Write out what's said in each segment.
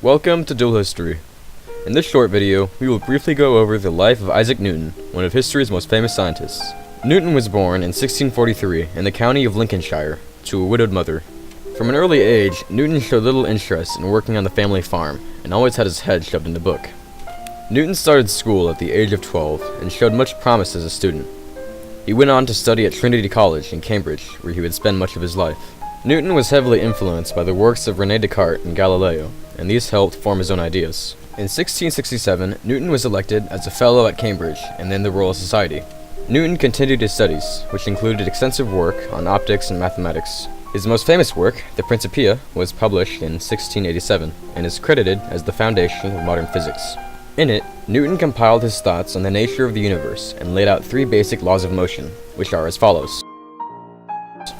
Welcome to Dual History. In this short video, we will briefly go over the life of Isaac Newton, one of history's most famous scientists. Newton was born in 1643 in the county of Lincolnshire, to a widowed mother. From an early age, Newton showed little interest in working on the family farm, and always had his head shoved in a book. Newton started school at the age of 12, and showed much promise as a student. He went on to study at Trinity College in Cambridge, where he would spend much of his life. Newton was heavily influenced by the works of René Descartes and Galileo, and these helped form his own ideas. In 1667, Newton was elected as a Fellow at Cambridge and then the Royal Society. Newton continued his studies, which included extensive work on optics and mathematics. His most famous work, the Principia, was published in 1687 and is credited as the foundation of modern physics. In it, Newton compiled his thoughts on the nature of the universe and laid out three basic laws of motion, which are as follows.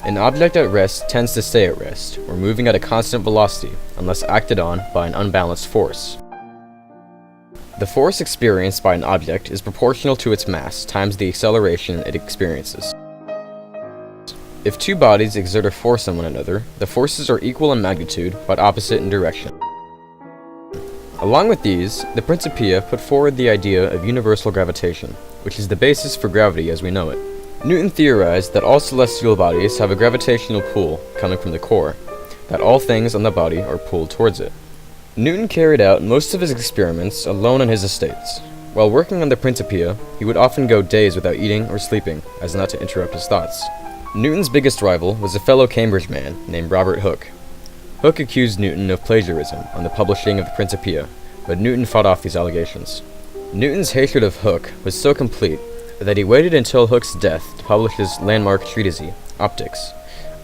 An object at rest tends to stay at rest, or moving at a constant velocity, unless acted on by an unbalanced force. The force experienced by an object is proportional to its mass times the acceleration it experiences. If two bodies exert a force on one another, the forces are equal in magnitude, but opposite in direction. Along with these, the Principia put forward the idea of universal gravitation, which is the basis for gravity as we know it. Newton theorized that all celestial bodies have a gravitational pull coming from the core, that all things on the body are pulled towards it. Newton carried out most of his experiments alone on his estates. While working on the Principia, he would often go days without eating or sleeping, as not to interrupt his thoughts. Newton's biggest rival was a fellow Cambridge man named Robert Hooke. Hooke accused Newton of plagiarism on the publishing of the Principia, but Newton fought off these allegations. Newton's hatred of Hooke was so complete that he waited until Hooke's death to publish his landmark treatise, Optics,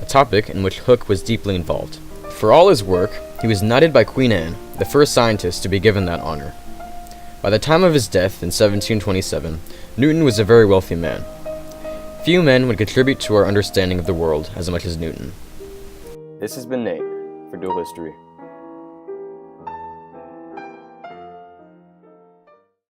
a topic in which Hooke was deeply involved. For all his work, he was knighted by Queen Anne, the first scientist to be given that honor. By the time of his death in 1727, Newton was a very wealthy man. Few men would contribute to our understanding of the world as much as Newton. This has been Nate for Dual History.